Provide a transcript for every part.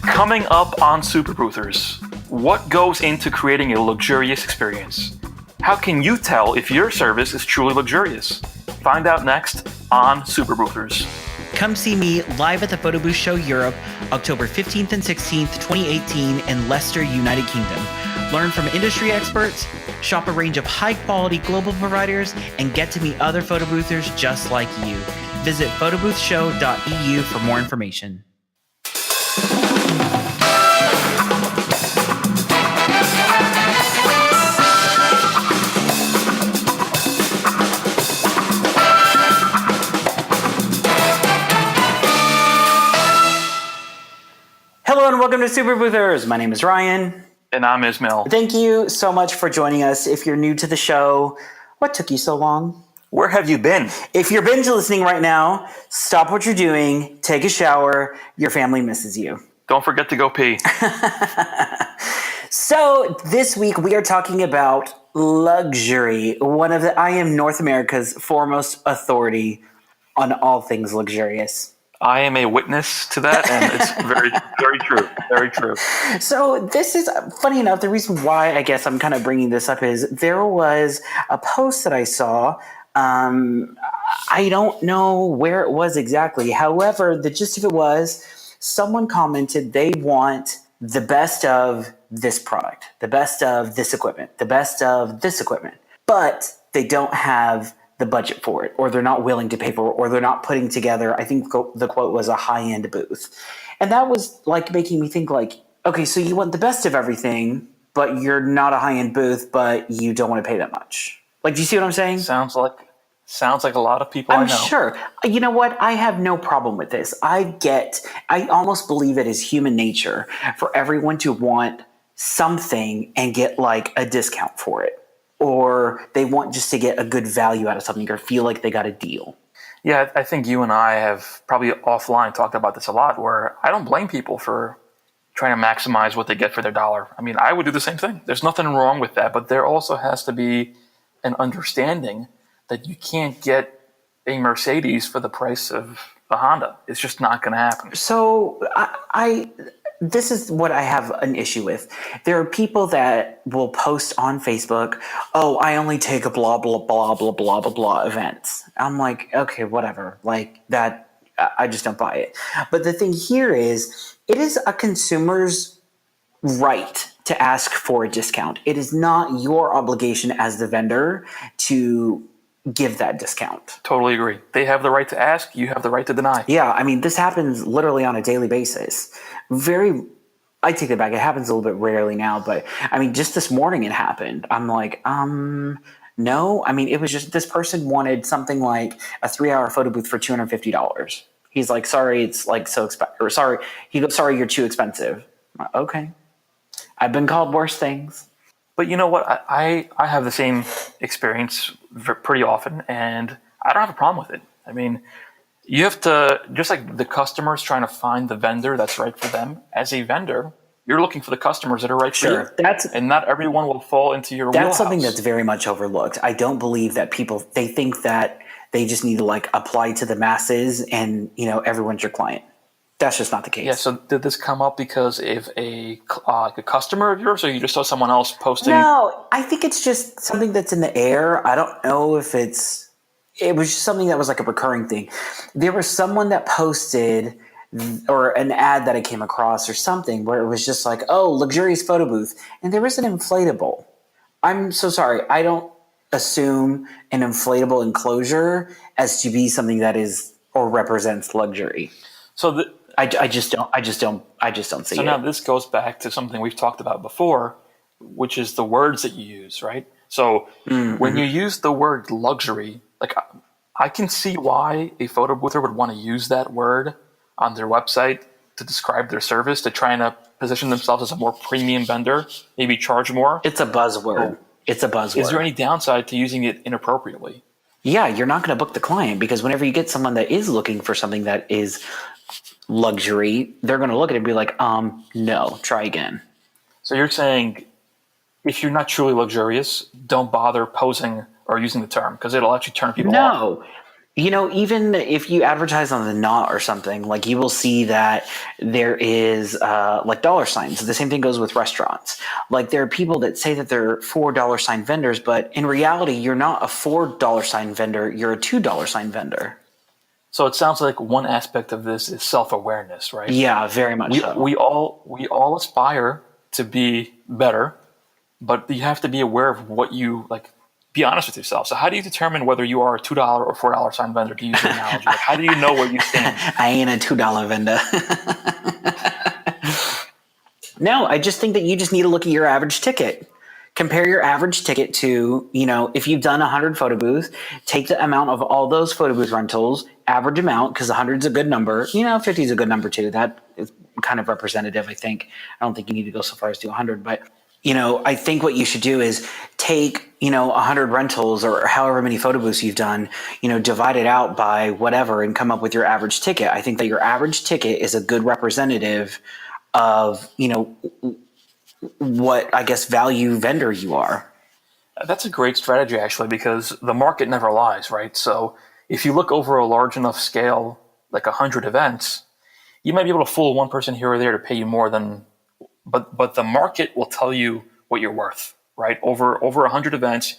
Coming up on Super Boothers, what goes into creating a luxurious experience? How can you tell if your service is truly luxurious? Find out next on Super Boothers. Come see me live at the Photo Booth Show Europe, October 15th and 16th, 2018 in Leicester, United Kingdom. Learn from industry experts, shop a range of high-quality global providers, and get to meet other photo boothers just like you. Visit photoboothshow.eu for more information. Hello and welcome to Super Boothers. My name is Ryan. And I'm Ismail. Thank you so much for joining us. If you're new to the show, what took you so long? Where have you been? If you're binge listening right now, stop what you're doing, take a shower. Your family misses you. Don't forget to go pee. So this week we are talking about luxury. I am North America's foremost authority on all things luxurious. I am a witness to that, and it's very, very true. Very true. So this is, funny enough, the reason why I guess I'm kind of bringing this up is there was a post that I saw. I don't know where it was exactly. However, the gist of it was someone commented they want the best of this product, the best of this equipment, the best of this equipment, but they don't have the budget for it, or they're not willing to pay for it, or they're not putting together, I think the quote was, a high-end booth. And that was like making me think like, okay, so you want the best of everything, but you're not a high-end booth, but you don't want to pay that much. Like, do you see what I'm saying? Sounds like a lot of people I know. I'm sure. You know what? I have no problem with this. I almost believe it is human nature for everyone to want something and get like a discount for it. Or they want just to get a good value out of something or feel like they got a deal. Yeah, I think you and I have probably offline talked about this a lot, where I don't blame people for trying to maximize what they get for their dollar. I mean, I would do the same thing. There's nothing wrong with that, but there also has to be an understanding that you can't get a Mercedes for the price of a Honda. It's just not going to happen. So this is what I have an issue with. There are people that will post on Facebook, oh, I only take a blah, blah, blah, blah, blah, blah, blah events. I'm like, okay, whatever. Like that, I just don't buy it. But the thing here is, it is a consumer's right to ask for a discount. It is not your obligation as the vendor to give that discount. Totally agree. They have the right to ask. You have the right to deny. Yeah, I mean, this happens literally on a daily basis. I take it back. It happens a little bit rarely now, but I mean, just this morning it happened. I'm like, no. I mean, it was just this person wanted something like a 3-hour photo booth for $250. He's like, sorry, it's like so expensive. Or sorry, he goes, sorry, you're too expensive. I'm like, okay. I've been called worse things. But you know what? I have the same experience pretty often, and I don't have a problem with it. I mean, you have to, just like the customer's trying to find the vendor that's right for them, as a vendor, you're looking for the customers that are right for you. And not everyone will fall into your wheelhouse. That's something that's very much overlooked. I don't believe that people, they think that they just need to like apply to the masses and, you know, everyone's your client. That's just not the case. Yeah, so did this come up because of a customer of yours, or you just saw someone else posting? No, I think it's just something that's in the air. I don't know if it was just something that was like a recurring thing. There was someone that posted, or an ad that I came across or something, where it was just like, oh, luxurious photo booth. And there was an inflatable. I'm so sorry. I don't assume an inflatable enclosure as to be something that is or represents luxury. So I just don't see it. So now this goes back to something we've talked about before, which is the words that you use, right? So when you use the word luxury, like I can see why a photo boother would want to use that word on their website to describe their service, to try and position themselves as a more premium vendor, maybe charge more. It's a buzzword. It's a buzzword. Is there any downside to using it inappropriately? Yeah, you're not going to book the client, because whenever you get someone that is looking for something that is luxury, they're going to look at it and be like, no, try again. So you're saying if you're not truly luxurious, don't bother posing or using the term, because it'll actually turn people off. No, Even if you advertise on the Knot or something, like you will see that there is like dollar signs. The same thing goes with restaurants. Like there are people that say that they're $4 vendors, but in reality, you're not a $4 vendor. You're a $2 vendor. So it sounds like one aspect of this is self-awareness, right? Yeah, very much We so. we all aspire to be better, but you have to be aware of what you like. Be honest with yourself. So how do you determine whether you are a $2 or $4 vendor? To use your analogy, like how do you know where you stand? I ain't a $2 vendor. No, I just think that you just need to look at your average ticket. Compare your average ticket to, if you've done 100 photo booths, take the amount of all those photo booth rentals, average amount, because 100 is a good number. 50 is a good number too. That is kind of representative, I think. I don't think you need to go so far as to 100, but I think what you should do is take, 100 rentals or however many photo booths you've done, divide it out by whatever and come up with your average ticket. I think that your average ticket is a good representative of, what I guess value vendor you are. That's a great strategy, actually, because the market never lies, right? So if you look over a large enough scale, like 100 events, you might be able to fool one person here or there to pay you more than, but the market will tell you what you're worth, right? Over 100 events,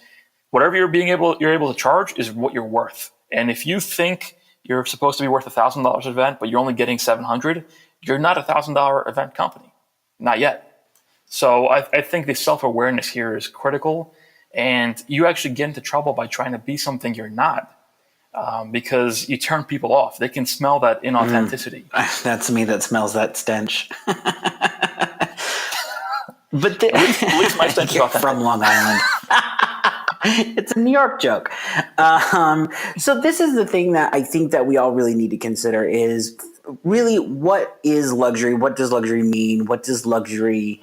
whatever you're able to charge is what you're worth. And if you think you're supposed to be worth $1,000 an event, but you're only getting 700, you're not $1,000 event company, not yet. So I think the self-awareness here is critical, and you actually get into trouble by trying to be something you're not, because you turn people off. They can smell that inauthenticity. That's me that smells that stench. But At least my stench is authentic. From Long Island. It's a New York joke. So this is the thing that I think that we all really need to consider is really, what is luxury? What does luxury mean? What does luxury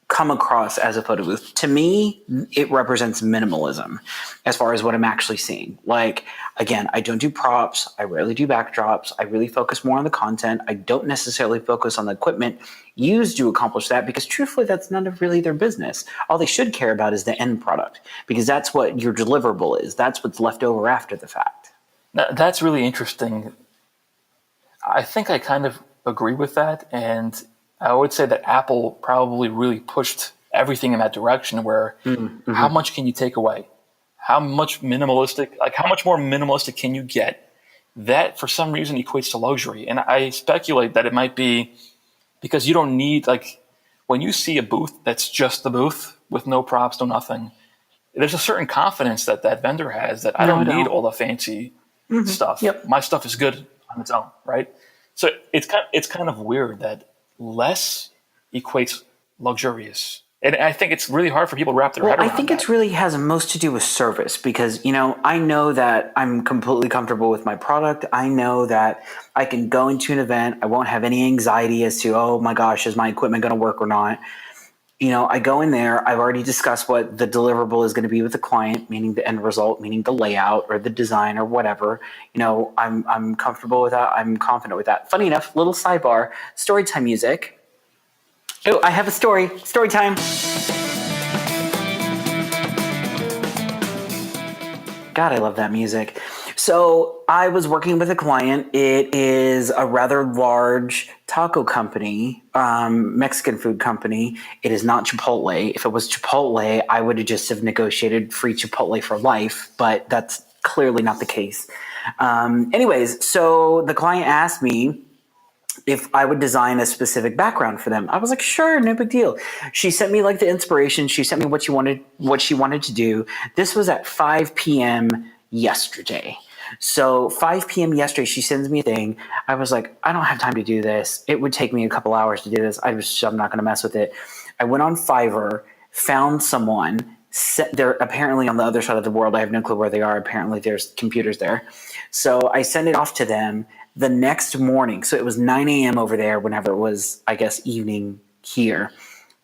come across as a photo booth? To me, it represents minimalism as far as what I'm actually seeing. Like, again, I don't do props. I rarely do backdrops. I really focus more on the content. I don't necessarily focus on the equipment used to accomplish that, because truthfully, that's none of really their business. All they should care about is the end product, because that's what your deliverable is. That's what's left over after the fact. That's really interesting. I think I kind of agree with that, and I would say that Apple probably really pushed everything in that direction where how much can you take away? How much more minimalistic can you get? That for some reason equates to luxury. And I speculate that it might be because you don't need, like, when you see a booth that's just the booth with no props, no nothing, there's a certain confidence that vendor has that I don't need all the fancy stuff. Yep. My stuff is good on its own, right? So it's kind of weird that less equates luxurious. And I think it's really hard for people to wrap their head around I think that. it really has most to do with service, because, I know that I'm completely comfortable with my product. I know that I can go into an event. I won't have any anxiety as to, oh my gosh, is my equipment going to work or not? I go in there. I've already discussed what the deliverable is going to be with the client, meaning the end result, meaning the layout or the design or whatever. I'm comfortable with that. I'm confident with that. Funny enough, little sidebar, story time music. Oh, I have a story. Story time. God, I love that music. So I was working with a client. It is a rather large taco company, Mexican food company. It is not Chipotle. If it was Chipotle, I would have just have negotiated free Chipotle for life, but that's clearly not the case. Anyways, so the client asked me if I would design a specific background for them. I was like, sure, no big deal. She sent me like the inspiration. She sent me what she wanted to do. This was at 5 p.m. yesterday. So 5 p.m. yesterday, she sends me a thing. I was like, I don't have time to do this. It would take me a couple hours to do this. I'm not going to mess with it. I went on Fiverr, found someone. They're apparently on the other side of the world. I have no clue where they are. Apparently there's computers there. So I sent it off to them the next morning. So it was 9 a.m. over there, whenever it was, I guess, evening here.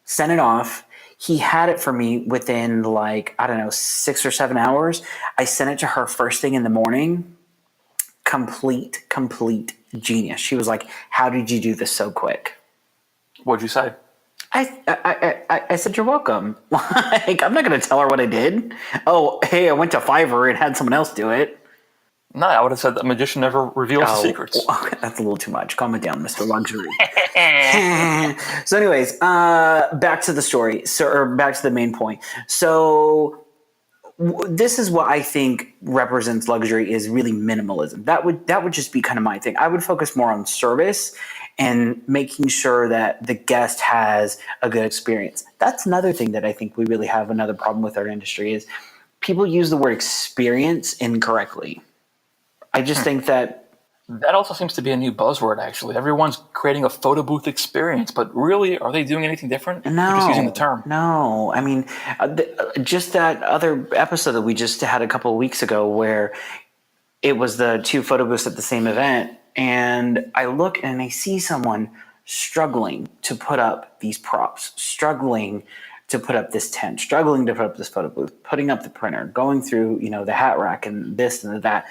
Sent it off. He had it for me within 6 or 7 hours. I sent it to her first thing in the morning. Complete genius. She was like, how did you do this so quick? What'd you say? I said, you're welcome. I'm not going to tell her what I did. Oh, hey, I went to Fiverr and had someone else do it. No, I would have said that magician never reveals his secrets. That's a little too much. Calm it down, Mr. Luxury. So, anyways, back to the story. Or back to the main point. So, this is what I think represents luxury is really minimalism. That would just be kind of my thing. I would focus more on service and making sure that the guest has a good experience. That's another thing that I think we really have another problem with our industry is people use the word experience incorrectly. I just think that also seems to be a new buzzword, actually. Everyone's creating a photo booth experience, but really, are they doing anything different? no, They're just using the term. No. I mean, just that other episode that we just had a couple of weeks ago where it was the two photo booths at the same event, and I look and I see someone struggling to put up these props, struggling to put up this tent, struggling to put up this photo booth, putting up the printer, going through, the hat rack and this and that.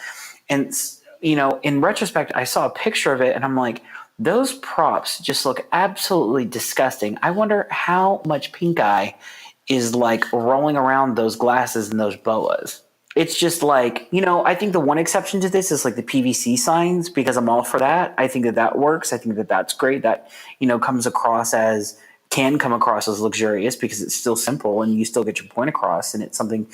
And, in retrospect, I saw a picture of it and I'm like, those props just look absolutely disgusting. I wonder how much pink eye is like rolling around those glasses and those boas. It's just like, I think the one exception to this is like the PVC signs because I'm all for that. I think that works. I think that that's great. That, can come across as luxurious because it's still simple and you still get your point across and it's something,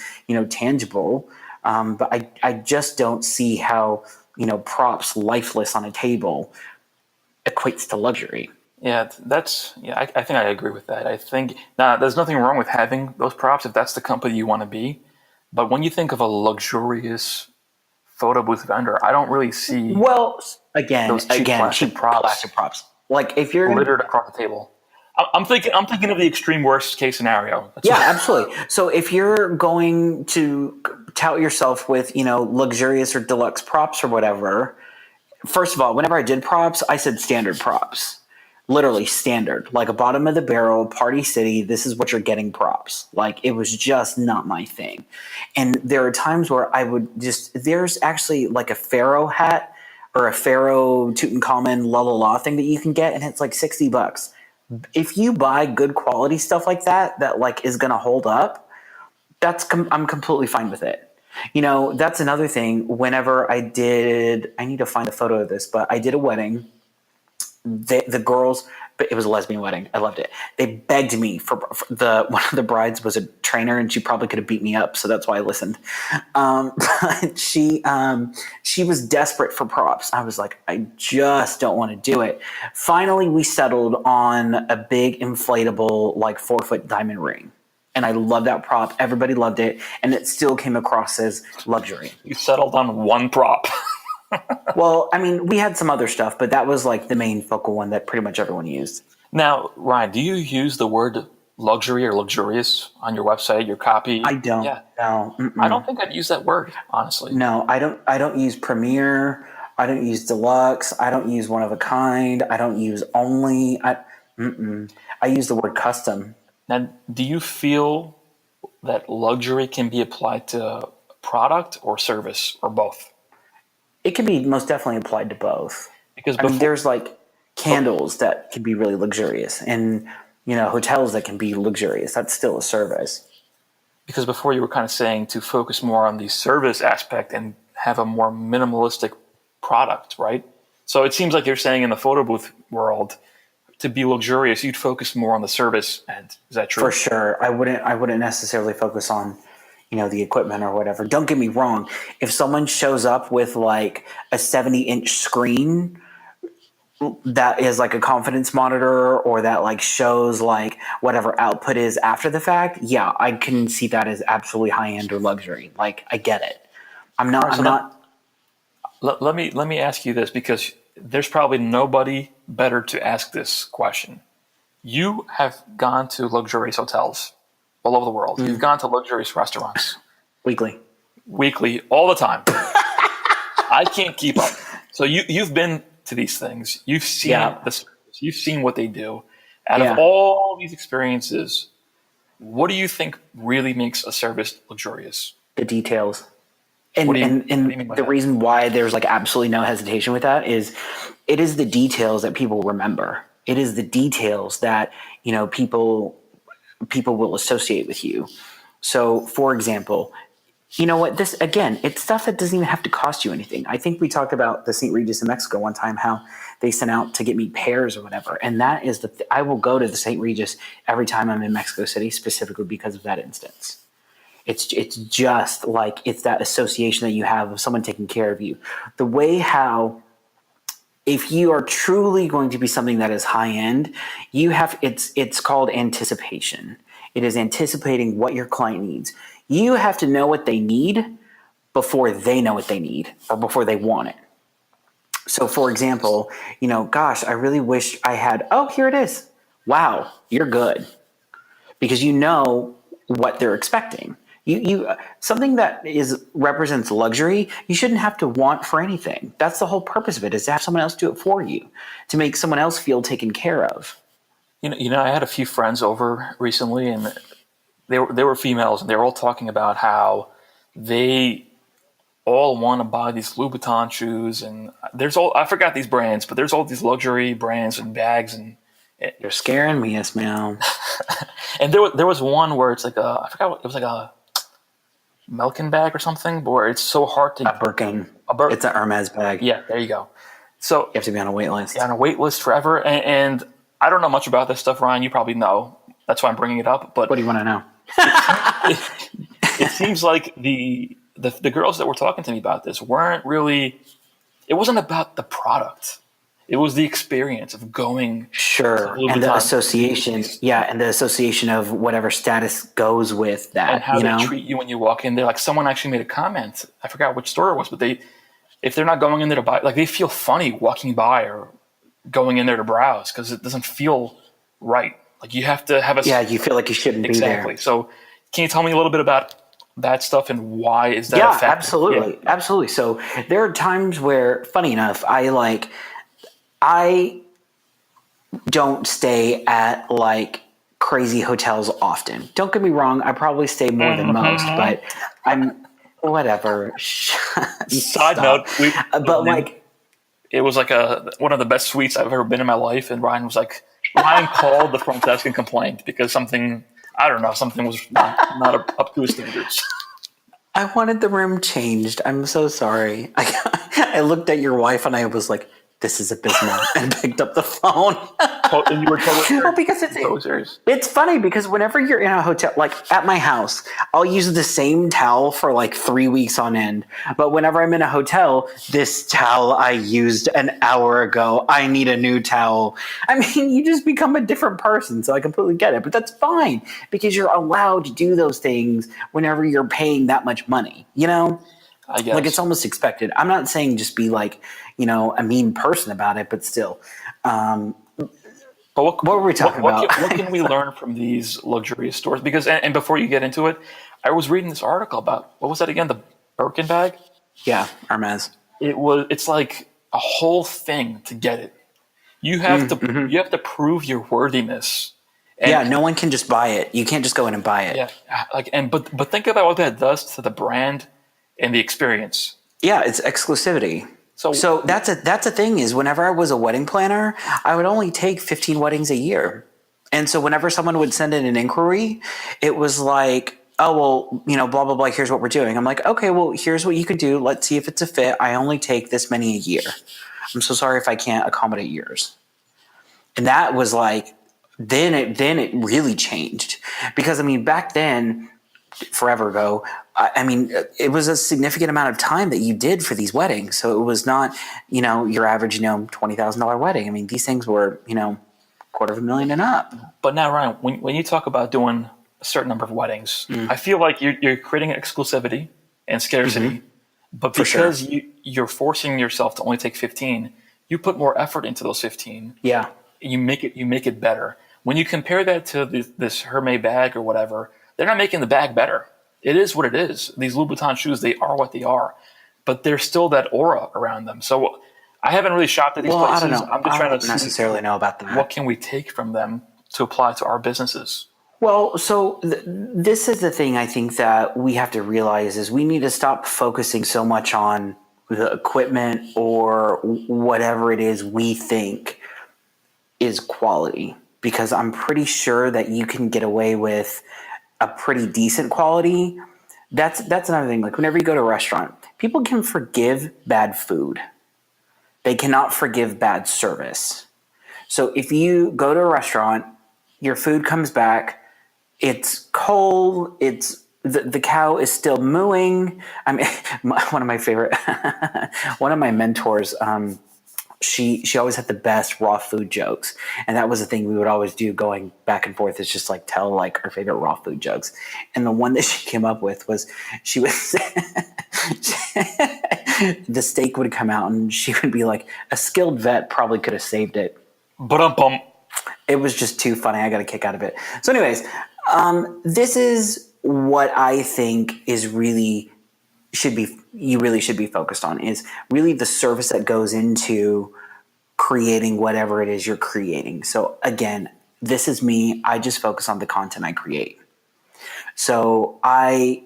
tangible. But I just don't see how, props lifeless on a table equates to luxury. Yeah, I think I agree with that. I think there's nothing wrong with having those props if that's the company you want to be. But when you think of a luxurious photo booth vendor, I don't really see those cheap plastic props. Like if you're littered across the table. I'm thinking of the extreme worst case scenario. Absolutely. So if you're going to tout yourself with, luxurious or deluxe props or whatever, first of all, whenever I did props, I said standard props. Literally standard, like a bottom of the barrel, Party City, this is what you're getting props. Like it was just not my thing. And there are times where there's actually like a pharaoh hat or a pharaoh Tutankhamun la la la thing that you can get and it's like $60. If you buy good quality stuff like that like is going to hold up, I'm completely fine with it. That's another thing. Whenever I need to find a photo of this, but I did a wedding. The girls, but it was a lesbian wedding. I loved it. They begged me for one of the brides was a trainer and she probably could have beat me up. So that's why I listened. But she was desperate for props. I was like, I just don't want to do it. Finally, we settled on a big inflatable, like 4-foot diamond ring. And I love that prop. Everybody loved it. And it still came across as luxury. You settled on one prop. Well, I mean, we had some other stuff, but that was like the main focal one that pretty much everyone used. Now, Ryan, do you use the word luxury or luxurious on your website, your copy? I don't. Yeah. No. I don't think I'd use that word, honestly. No, I don't use premier. I don't use deluxe. I don't use one of a kind. I don't use only. I use the word custom. Now, do you feel that luxury can be applied to product or service or both? It can be most definitely applied to both. Because there's like candles that can be really luxurious and, hotels that can be luxurious. That's still a service. Because before you were kind of saying to focus more on the service aspect and have a more minimalistic product, right? So it seems like you're saying in the photo booth world, to be luxurious, you'd focus more on the service end. Is that true? For sure. I wouldn't necessarily focus on the equipment or whatever. Don't get me wrong. If someone shows up with like a 70-inch screen that is like a confidence monitor or that like shows like whatever output is after the fact, yeah, I can see that as absolutely high end or luxury. Like I get it. Let me ask you this because there's probably nobody better to ask this question. You have gone to luxurious hotels all over the world. You've gone to luxurious restaurants. Weekly, all the time. I can't keep up. So you've been to these things. You've seen the service. You've seen what they do. Out of all these experiences, what do you think really makes a service luxurious? The details. And the reason why there's like absolutely no hesitation with that is it is the details that people remember. It is the details that, people will associate with you. So, for example, You know what? This again, it's stuff that doesn't even have to cost you anything. I think we talked about the St. Regis in Mexico one time, how they sent out to get me pears or whatever, and that is I will go to the St. Regis every time I'm in Mexico City, specifically because of that instance. It's just like it's that association that you have of someone taking care of you. The way how if you are truly going to be something that is high end, it's called anticipation. It is anticipating what your client needs. You have to know what they need before they know what they need or before they want it. So for example, gosh, I really wish I had, oh, here it is. Wow, you're good. Because you know what they're expecting. You something that represents luxury, you shouldn't have to want for anything. That's the whole purpose of it, is to have someone else do it for you, to make someone else feel taken care of. I had a few friends over recently, and they were females, and they were all talking about how they all want to buy these Louboutin shoes, and I forgot these brands, but there's all these luxury brands and bags, and you're scaring me, Ismail. And there was one where it's like I forgot what it was, like a Melkin bag or something, where it's so hard to a Birkin. It's an Hermes bag. Yeah, there you go. So you have to be on a wait list. Yeah, on a wait list forever, and I don't know much about this stuff, Ryan. You probably know. That's why I'm bringing it up. But what do you want to know? It seems like the girls that were talking to me about this weren't really. It wasn't about the product. It was the experience of going. Sure, and the association. Yeah, and the association of whatever status goes with that. And how they treat you when you walk in there. Like someone actually made a comment. I forgot which store it was, but if they're not going in there to buy, like they feel funny walking by or going in there to browse because it doesn't feel right. Like you have to have a. Yeah, you feel like you shouldn't be there. Exactly. So, can you tell me a little bit about that stuff and why is that effective? Absolutely. Yeah, absolutely. So there are times where, funny enough, I don't stay at like crazy hotels often. Don't get me wrong. I probably stay more than most, but I'm whatever. Side note, it was like one of the best suites I've ever been in my life. And Ryan called the front desk and complained because something was not up to his standards. I wanted the room changed. I'm so sorry. I looked at your wife and I was like, this is abysmal, and picked up the phone. And you were totally serious. Well, because it's funny because whenever you're in a hotel, like at my house, I'll use the same towel for like 3 weeks on end. But whenever I'm in a hotel, this towel I used an hour ago, I need a new towel. I mean, you just become a different person. So I completely get it, but that's fine because you're allowed to do those things whenever you're paying that much money, I guess. Like it's almost expected. I'm not saying just be like, a mean person about it, but still. But what were we talking about? What can we learn from these luxurious stores? Because, and before you get into it, I was reading this article about, what was that again? The Birkin bag? Yeah, Hermes. It's like a whole thing to get it. You have to prove your worthiness. And no one can just buy it. You can't just go in and buy it. Yeah, but think about what that does to the brand and the experience. Yeah, it's exclusivity. So that's a thing is whenever I was a wedding planner, I would only take 15 weddings a year. And so whenever someone would send in an inquiry, it was like, oh, well, blah, blah, blah, here's what we're doing. I'm like, okay, well, here's what you could do. Let's see if it's a fit. I only take this many a year. I'm so sorry if I can't accommodate yours. And that was like, then it really changed. Because, back then, forever ago, it was a significant amount of time that you did for these weddings. So it was not, your average, $20,000 wedding. These things were, $250,000 and up. But now, Ryan, when you talk about doing a certain number of weddings, I feel like you're creating exclusivity and scarcity. But because you're forcing yourself to only take 15, you put more effort into those 15. Yeah. You make it better. When you compare that to this Hermes bag or whatever, they're not making the bag better. It is what it is. These Louboutin shoes, they are what they are. But there's still that aura around them. So I haven't really shopped at these places. I don't know. I'm just trying to necessarily know about that. What can we take from them to apply to our businesses? Well, so this is the thing I think that we have to realize is we need to stop focusing so much on the equipment or whatever it is we think is quality. Because I'm pretty sure that you can get away with a pretty decent quality That's another thing. Like whenever you go to a restaurant, people can forgive bad food. They cannot forgive bad service. So if you go to a restaurant, your food comes back, it's cold, the cow is still mooing. I mean, one of my favorite, one of my mentors, she always had the best raw food jokes, and that was the thing we would always do going back and forth. Is just like tell like our favorite raw food jokes, and the one that she came up with was she would the steak would come out, and she would be like, "A skilled vet probably could have saved it." But It was just too funny. I got a kick out of it. So, anyways, this is what I think is really you really should be focused on is really the service that goes into creating whatever it is you're creating. So again, this is me. I just focus on the content I create. So I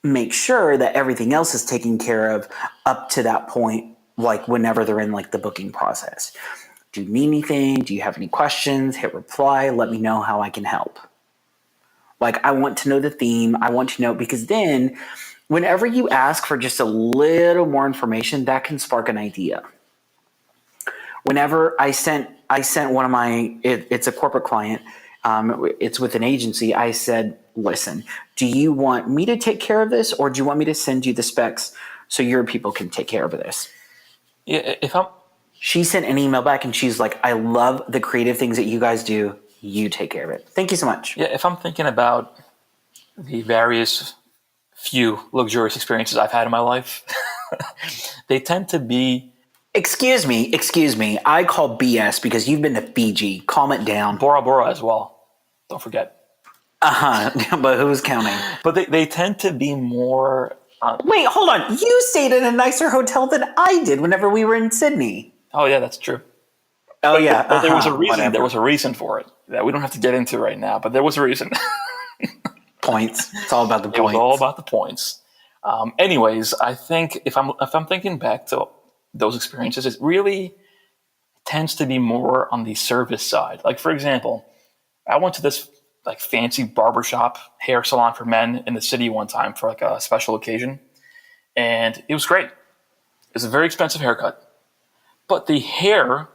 make sure that everything else is taken care of up to that point, like whenever they're in like the booking process. Do you need anything? Do you have any questions? Hit reply. Let me know how I can help. Like I want to know the theme. I want to know because then whenever you ask for just a little more information, that can spark an idea. Whenever I sent one of my, it's a corporate client, it's with an agency. I said, listen, do you want me to take care of this, or do you want me to send you the specs so your people can take care of this? Yeah, she sent an email back and she's like, I love the creative things that you guys do. You take care of it. Thank you so much. Yeah, if I'm thinking about the various few luxurious experiences I've had in my life, they tend to be... Excuse me. I call BS because you've been to Fiji. Calm it down. Bora Bora as well. Don't forget. But who's counting? But they tend to be more... Wait, hold on. You stayed in a nicer hotel than I did whenever we were in Sydney. Oh, yeah, that's true. Oh, yeah. But there was a reason. Whatever. There was a reason for it that we don't have to get into right now, but there was a reason. Points. It's all about the points. It was all about the points. Anyways, I think if I'm thinking back to those experiences, it really tends to be more on the service side. Like, for example, I went to this like fancy barbershop hair salon for men in the city one time for like a special occasion, and it was great. It was a very expensive haircut, but the hair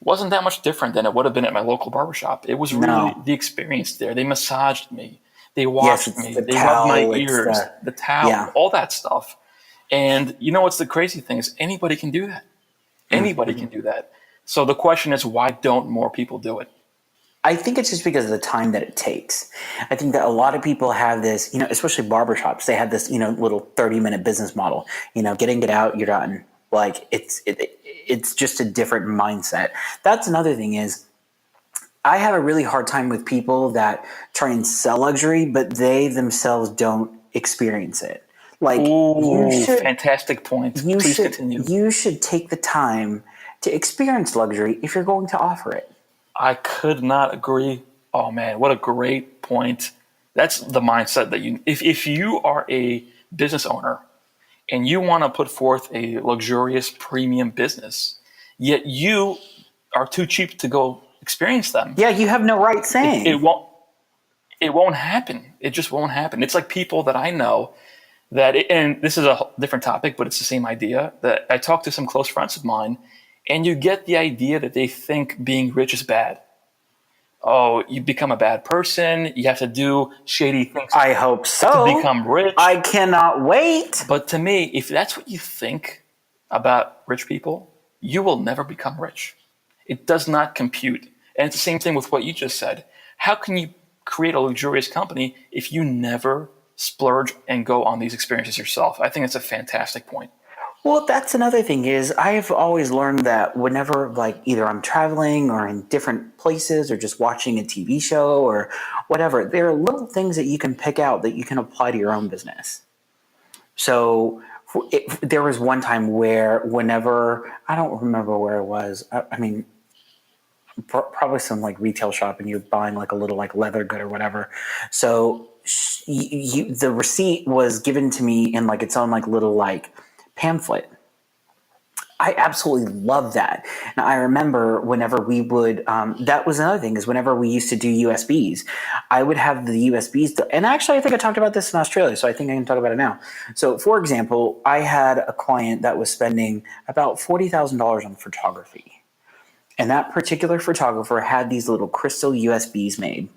wasn't that much different than it would have been at my local barbershop. It was really the experience there. They massaged me. They washed me. They rubbed my ears, the towel, all that stuff. And you know what's the crazy thing is anybody can do that. Anybody can do that. So the question is, why don't more people do it? I think it's just because of the time that it takes. I think that a lot of people have this, especially barbershops, they have this, little 30-minute business model. Get in, get out, you're done. Like it's just a different mindset. That's another thing is I have a really hard time with people that try and sell luxury, but they themselves don't experience it. Like, fantastic point. Please continue. You should take the time to experience luxury if you're going to offer it. I could not agree. Oh man, what a great point. That's the mindset that if you are a business owner and you want to put forth a luxurious premium business, yet you are too cheap to go experience them. Yeah, you have no right saying. It won't happen. It just won't happen. It's like people that I know and this is a different topic, but it's the same idea, that I talk to some close friends of mine, and you get the idea that they think being rich is bad. Oh, you become a bad person. You have to do shady things. I hope so. To become rich. I cannot wait. But to me, if that's what you think about rich people, you will never become rich. It does not compute. And it's the same thing with what you just said. How can you create a luxurious company if you never splurge and go on these experiences yourself? I think it's a fantastic point. Well, that's another thing is I've always learned that whenever like either I'm traveling or in different places or just watching a TV show or whatever, there are little things that you can pick out that you can apply to your own business. So there was one time where whenever, I don't remember where it was. I mean, probably some like retail shop and you're buying like a little like leather good or whatever. So the receipt was given to me in like its own like little like pamphlet. I absolutely love that. Now, I remember whenever we would, that was another thing, is whenever we used to do USBs, I would have the USBs. And actually, I think I talked about this in Australia, so I think I can talk about it now. So, for example, I had a client that was spending about $40,000 on photography. And that particular photographer had these little crystal USBs made.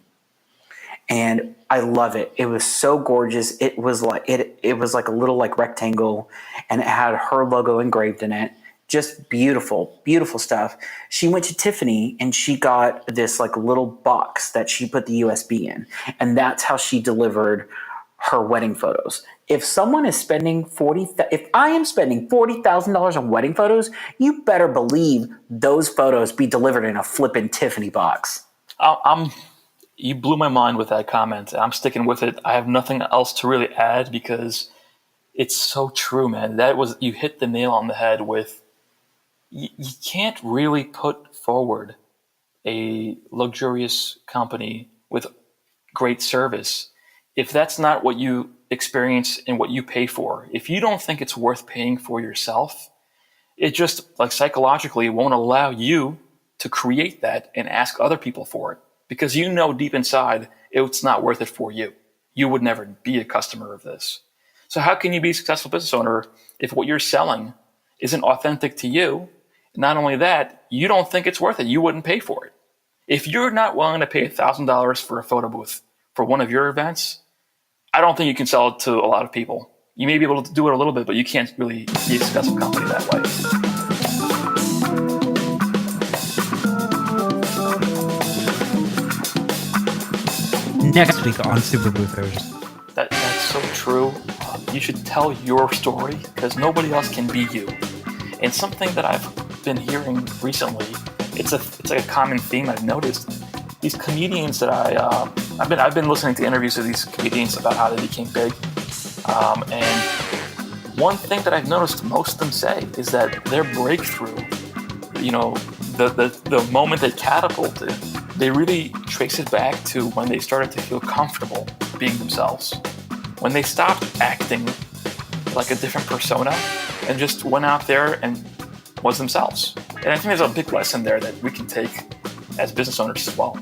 And I love it. It was so gorgeous. It was like it was like a little like rectangle, and it had her logo engraved in it. Just beautiful, beautiful stuff. She went to Tiffany and she got this like little box that she put the USB in, and that's how she delivered her wedding photos. If someone is spending if I am spending $40,000 on wedding photos, you better believe those photos be delivered in a flippin' Tiffany box. You blew my mind with that comment. I'm sticking with it. I have nothing else to really add because it's so true, man. You hit the nail on the head with, you can't really put forward a luxurious company with great service if that's not what you experience and what you pay for. If you don't think it's worth paying for yourself, it just like psychologically won't allow you to create that and ask other people for it. Because you know deep inside it's not worth it for you. You would never be a customer of this. So how can you be a successful business owner if what you're selling isn't authentic to you? Not only that, you don't think it's worth it. You wouldn't pay for it. If you're not willing to pay $1,000 for a photo booth for one of your events, I don't think you can sell it to a lot of people. You may be able to do it a little bit, but you can't really be a successful company that way. Next week on Super Boothers. That's so true. You should tell your story because nobody else can be you. And something that I've been hearing recently, it's like a common theme I've noticed. These comedians that I've been listening to interviews of these comedians about how they became big. And one thing that I've noticed most of them say is that their breakthrough, the moment they catapulted, they really trace it back to when they started to feel comfortable being themselves. When they stopped acting like a different persona and just went out there and was themselves. And I think there's a big lesson there that we can take as business owners as well.